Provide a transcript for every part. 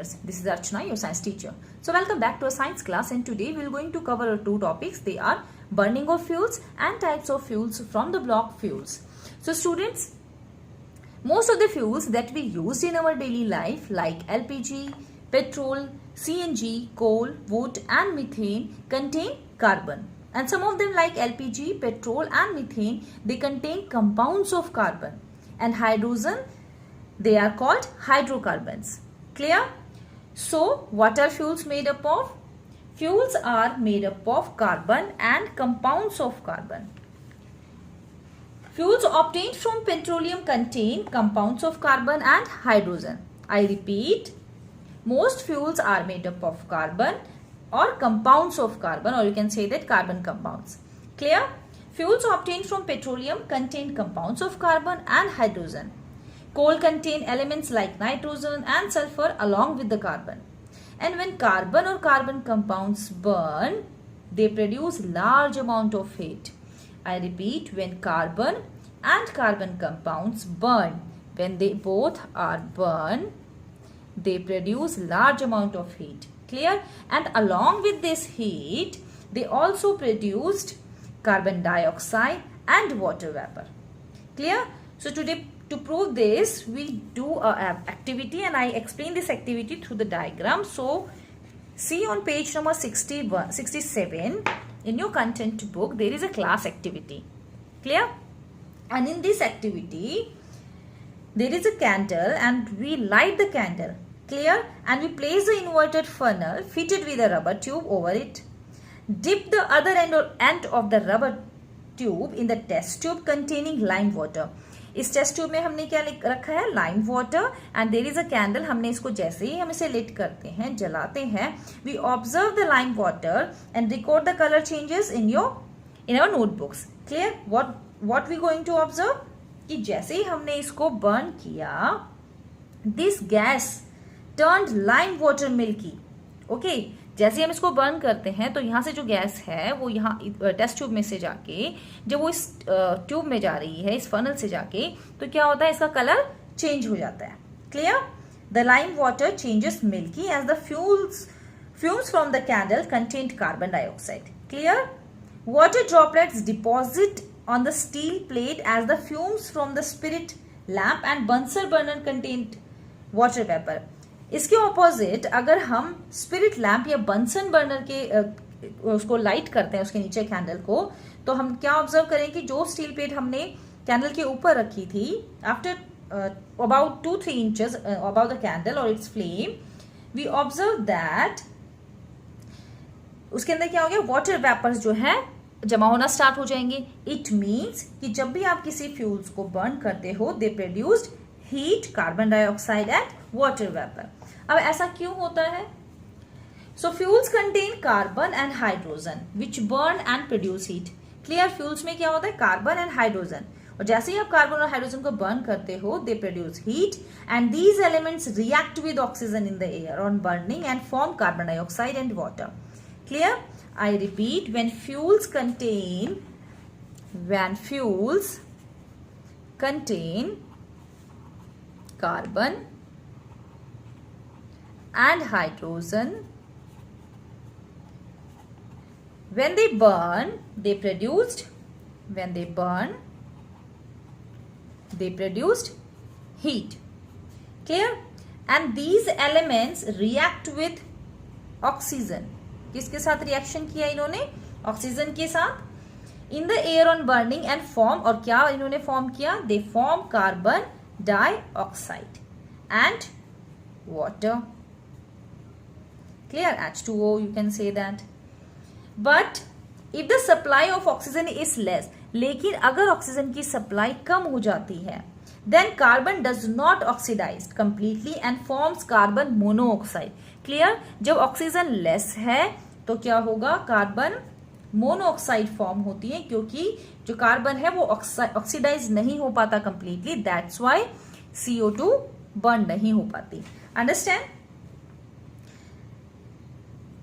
viewers, this is Archana, your science teacher. So welcome back to a science class, and today we are going to cover two topics. They are burning of fuels and types of fuels from the block fuels. So students, most of the fuels that we use in our daily life like LPG, petrol, CNG, coal, wood and methane contain carbon. And some of them like LPG, petrol and methane, they contain compounds of carbon. And hydrogen, they are called hydrocarbons. Clear? So, what are fuels made up of? Fuels are made up of carbon and compounds of carbon. Fuels obtained from petroleum contain compounds of carbon and hydrogen. I repeat, most fuels are made up of carbon or compounds of carbon, or you can say that carbon compounds. Clear? Fuels obtained from petroleum contain compounds of carbon and hydrogen. Coal contain elements like nitrogen and sulfur along with the carbon. And when carbon or carbon compounds burn, they produce large amount of heat. I repeat, when carbon and carbon compounds burn, when they both are burned, they produce large amount of heat. Clear? And along with this heat, they also produced carbon dioxide and water vapor. Clear? So today, to prove this, we do an activity, and I explain this activity through the diagram. So see on page number 67 in your content book, there is a class activity. Clear? And in this activity, there is a candle and we light the candle. Clear? And we place the inverted funnel fitted with a rubber tube over it. Dip the other end of the rubber tube in the test tube containing lime water. इस test tube में हमने क्या रखा है? Lime water. And there is a candle. हमने इसको जैसे ही हम इसे लिट करते हैं, जलाते हैं, we observe the lime water and record the colour changes in our notebooks. Clear? What we going to observe कि जैसे ही हमने इसको बर्न किया, this gas turned lime water milky. Okay, जैसे हम इसको बर्न करते हैं तो यहाँ से जो गैस है वो यहाँ टेस्ट ट्यूब में से जाके, जब वो इस ट्यूब में जा रही है, इस फनल से जाके, तो क्या होता है? इसका कलर चेंज हो जाता है. Clear? The lime water changes milky as the fumes from the candle contained carbon dioxide. Clear? Water droplets deposit on the steel plate as the fumes from the spirit lamp and Bunsen burner contained water vapor. इसके opposite अगर हम spirit lamp या Bunsen burner के उसको light करते हैं, उसके नीचे कैंडल को, तो हम क्या ऑब्जर्व करें कि जो स्टील प्लेट हमने कैंडल के ऊपर रखी थी, after about 2-3 inches about the candle और it's flame, we observe that उसके अंदर क्या हो गया? वाटर वेपर्स जो है जमा होना स्टार्ट हो जाएंगे. इट मीन्स कि जब भी आप किसी फ्यूल्स को बर्न करते हो, they produced heat, carbon dioxide and water vapour. अब ऐसा क्यों होता है? So fuels contain carbon and hydrogen which burn and produce heat. Clear? Fuels में क्या होता है? Carbon and hydrogen. और जैसे ही आप कार्बन और हाइड्रोजन को बर्न करते हो, they produce heat and these elements react with oxygen in the air on burning and form carbon dioxide and water. Clear? I repeat, when fuels contain carbon and hydrogen, when they burn, they produced heat. Clear? And these elements react with oxygen. किसके साथ reaction किया इन्होंने? Oxygen के साथ. In the air on burning and form, और क्या इन्होंने form किया? They form carbon dioxide and water. Clear? H2O, you can say that. But if the supply of oxygen is less, लेकिन अगर ऑक्सीजन की सप्लाई कम हो जाती है, then carbon does not oxidize completely and forms carbon monoxide. Clear? जब oxygen less है तो क्या होगा? कार्बन मोनोऑक्साइड फॉर्म होती है, क्योंकि जो कार्बन है वो ऑक्सीडाइज नहीं हो पाता completely. That's why CO2 burn नहीं हो पाती. Understand?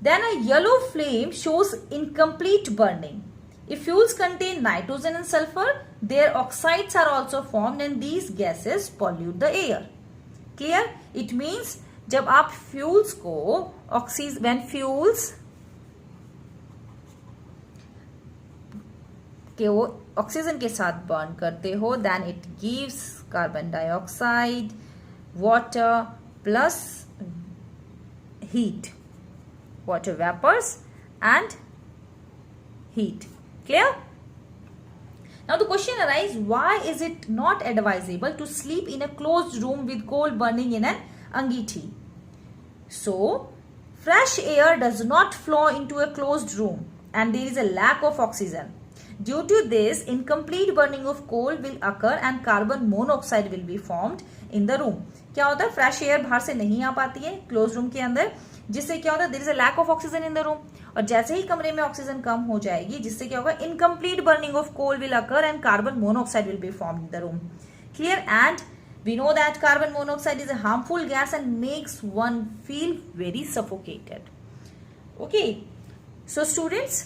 Then a yellow flame shows incomplete burning. If fuels contain nitrogen and sulfur, their oxides are also formed and these gases pollute the air. Clear? It means जब आप fuels को when fuels के वो oxygen के साथ burn करते हो, then it gives carbon dioxide, water plus heat, water vapors and heat. Clear? Now the question arises, why is it not advisable to sleep in a closed room with coal burning in an angeethi? So fresh air does not flow into a closed room and there is a lack of oxygen. Due to this, incomplete burning of coal will occur and carbon monoxide will be formed in the room. क्या होता है, fresh air बाहर से नहीं आ पाती है close room के अंदर, जिससे क्या होता है, there is a lack of oxygen in the room, और जैसे ही कमरे में ऑक्सीजन कम हो जाएगी, जिससे क्या होगा, incomplete burning of coal will occur and carbon monoxide will be formed in the room. Clear? And we know that carbon monoxide is a harmful gas and makes one feel very suffocated. Okay, so students,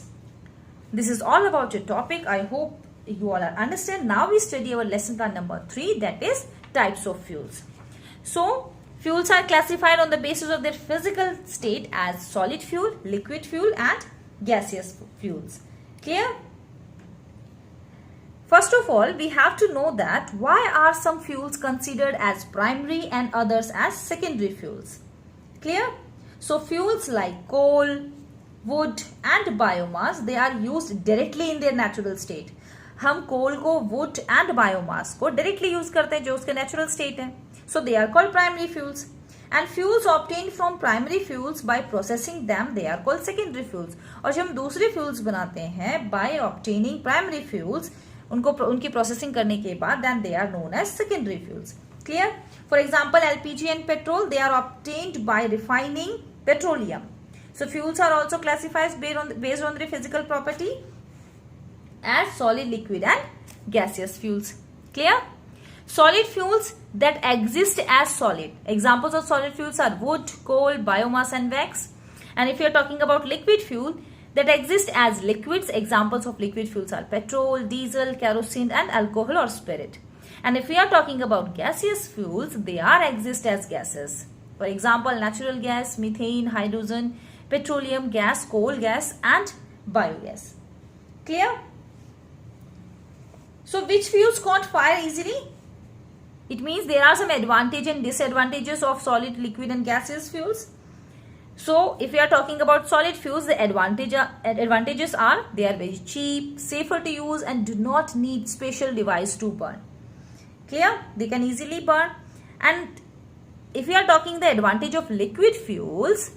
this is all about your topic. I hope you all understand. Now we study our lesson plan number 3, that is types of fuels. So fuels are classified on the basis of their physical state as solid fuel, liquid fuel and gaseous fuels. Clear? First of all, we have to know that why are some fuels considered as primary and others as secondary fuels. Clear? So fuels like coal, wood and biomass, they are used directly in their natural state. हम coal को, wood and biomass को directly use करते हैं जो उसके natural state है. So they are called primary fuels. And fuels obtained from primary fuels by processing them, they are called secondary fuels. और जब हम दूसरे फ्यूल्स बनाते हैं बाय ऑब्टेनिंग प्राइमरी फ्यूल्स, उनकी प्रोसेसिंग करने के बाद, then they are known as secondary fuels. Clear? For example LPG and petrol, they are obtained bye refining petroleum. So fuels are also classified based on their physical property as solid, liquid and gaseous fuels. Clear? Solid fuels that exist as solid. Examples of solid fuels are wood, coal, biomass and wax. And if you are talking about liquid fuel that exist as liquids, examples of liquid fuels are petrol, diesel, kerosene and alcohol or spirit. And if we are talking about gaseous fuels, they are exist as gases. For example, natural gas, methane, hydrogen, petroleum gas, coal gas and biogas. Clear? So which fuels caught fire easily? It means there are some advantages and disadvantages of solid, liquid and gaseous fuels. So if we are talking about solid fuels, the advantages are they are very cheap, safer to use and do not need special device to burn. Clear? They can easily burn. And if we are talking the advantage of liquid fuels,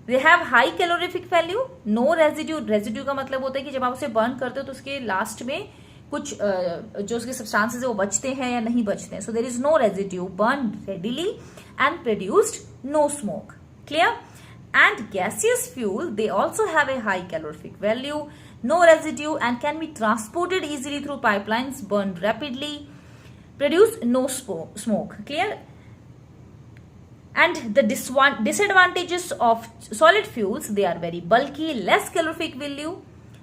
they have high calorific value, no residue. Residue का मतलब होता है कि जब आप उसे burn करते हो तो उसके लास्ट में कुछ जो उसके सब्सटेंसेस है वो बचते हैं या नहीं बचते हैं. So there is no residue, burn readily and produced no smoke. Clear? And gaseous fuel, they also have a high calorific value, no residue and can be transported easily through pipelines, burn rapidly, produce no smoke. Clear? And the disadvantages of solid fuels, they are very bulky, less calorific value,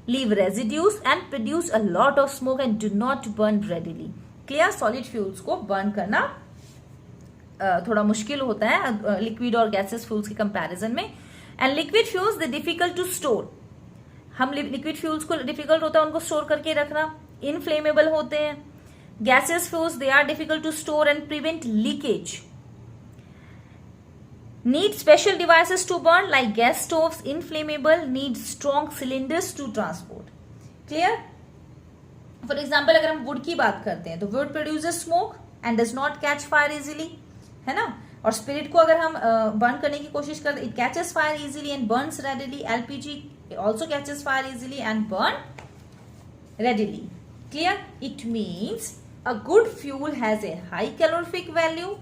leave residues and produce a lot of smoke and do not burn readily. Clear? Solid fuels को burn करना थोड़ा मुश्किल होता है liquid और gases fuels के comparison में. And liquid fuels they difficult to store. हम लिक्विड फ्यूल्स को डिफिकल्ट होता है उनको स्टोर करके रखना, इनफ्लेमेबल होते हैं. Gases fuels they are difficult to store and prevent leakage. Need special devices to burn like gas stoves, inflammable, need strong cylinders to transport. Clear? For example, अगर हम wood की बात करते हैं तो wood produces smoke and does not catch fire easily, है ना? और spirit को अगर हम burn करने की कोशिश करते हैं, it catches fire easily and burns readily. LPG also catches fire easily and burn readily. Clear? It means a good fuel has a high calorific value,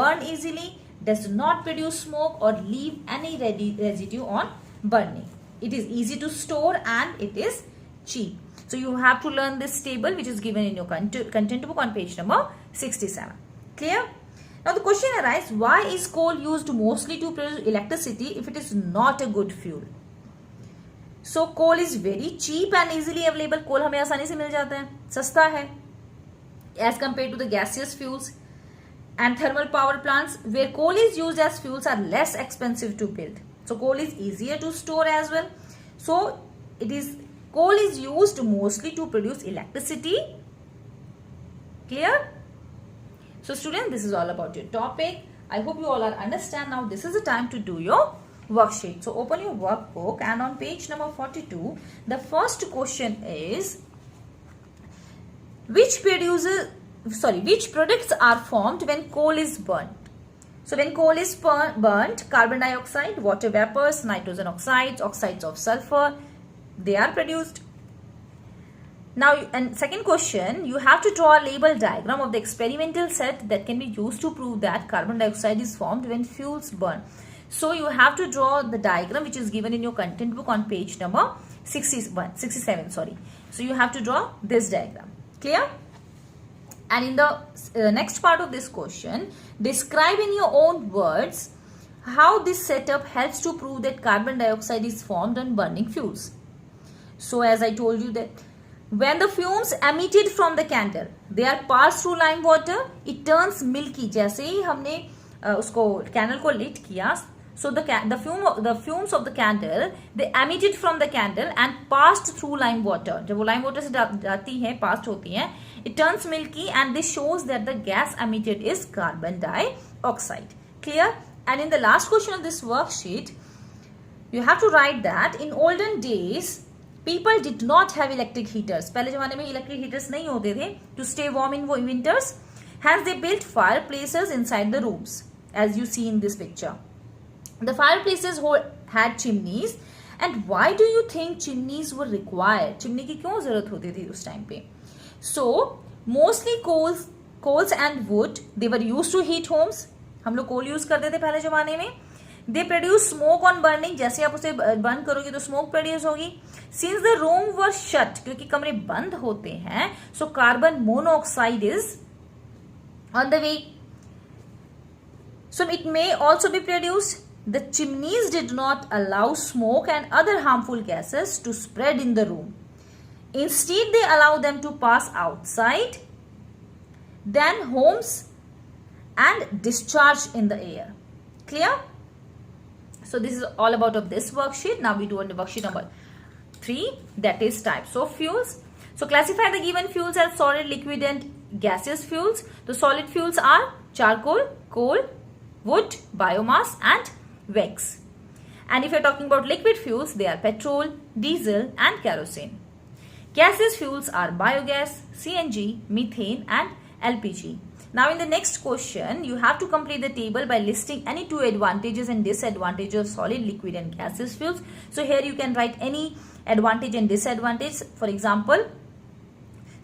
burn easily, does not produce smoke or leave any residue on burning. It is easy to store and it is cheap. So you have to learn this table which is given in your content book on page number 67. Clear? Now the question arises, why is coal used mostly to produce electricity if it is not a good fuel? So coal is very cheap and easily available. कोल हमें आसानी से मिल जाता है, सस्ता है as compared to the gaseous fuels. And thermal power plants where coal is used as fuels are less expensive to build. So coal is easier to store as well. So coal is used mostly to produce electricity. Clear? So students, this is all about your topic. I hope you all are understand now. This is the time to do your worksheet. So open your workbook and on page number 42, the first question is, which products are formed when coal is burnt? So when coal is burnt, carbon dioxide, water vapors, nitrogen oxides, oxides of sulfur, they are produced. Now, and second question, you have to draw a label diagram of the experimental set that can be used to prove that carbon dioxide is formed when fuels burn. So you have to draw the diagram which is given in your content book on page number 67. So you have to draw this diagram. Clear? And in the next part of this question, describe in your own words how this setup helps to prove that carbon dioxide is formed on burning fuels. So as I told you that when the fumes emitted from the candle, they are passed through lime water, it turns milky. जैसे ही हमने उसको candle को lit किया, so the fumes of the candle, they emitted from the candle and passed through lime water. जब वो lime water से जाती है, passed होती है, it turns milky, and this shows that the gas emitted is carbon dioxide. Clear? And in the last question of this worksheet, you have to write that in olden days, people did not have electric heaters. पहले जमाने में electric heaters नहीं होते थे to stay warm in winters. Hence they built fireplaces inside the rooms, as you see in this picture. The fireplaces had chimneys. And why do you think chimneys were required? Chimney की क्यों जरूरत होती थी उस time पे? So mostly coals and wood, they were used to heat homes. हम लोग coal use करते थे पहले जमाने में. They produce smoke on burning. जैसे आप उसे बंद करोगे तो smoke produce होगी. Since the room was shut, क्योंकि कमरे बंद होते हैं, so carbon monoxide is on the way. So it may also be produced. The chimneys did not allow smoke and other harmful gases to spread in the room. Instead, they allow them to pass outside, then homes, and discharge in the air. Clear? So this is all about of this worksheet. Now we do on the worksheet number 3, that is types of fuels. So classify the given fuels as solid, liquid and gaseous fuels. The solid fuels are charcoal, coal, wood, biomass and wax. And if you're talking about liquid fuels, they are petrol, diesel and kerosene. Gaseous fuels are biogas, CNG, methane and LPG. Now in the next question, you have to complete the table by listing any two advantages and disadvantages of solid, liquid and gaseous fuels. So here you can write any advantage and disadvantage. For example,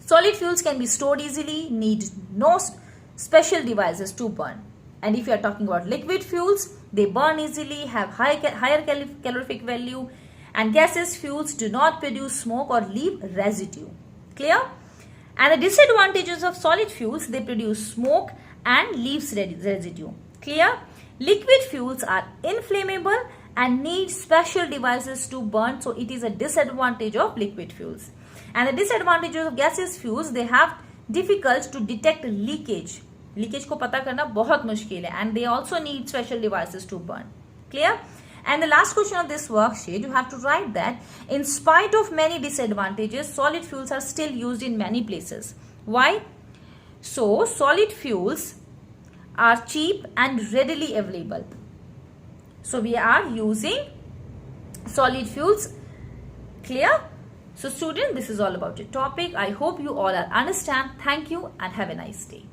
solid fuels can be stored easily, need no special devices to burn. And if you are talking about liquid fuels, they burn easily, have higher calorific value, and gaseous fuels do not produce smoke or leave residue. Clear? And the disadvantages of solid fuels, they produce smoke and leaves residue. Clear? Liquid fuels are inflammable and need special devices to burn, so it is a disadvantage of liquid fuels. And the disadvantages of gaseous fuels, they have difficult to detect leakage. Leakage को पता करना बहुत मुश्किल है, and they also need special devices to burn. Clear? And the last question of this worksheet, you have to write that in spite of many disadvantages, solid fuels are still used in many places. Why? So solid fuels are cheap and readily available. So we are using solid fuels. Clear? So student, this is all about your topic. I hope you all are understand. Thank you and have a nice day.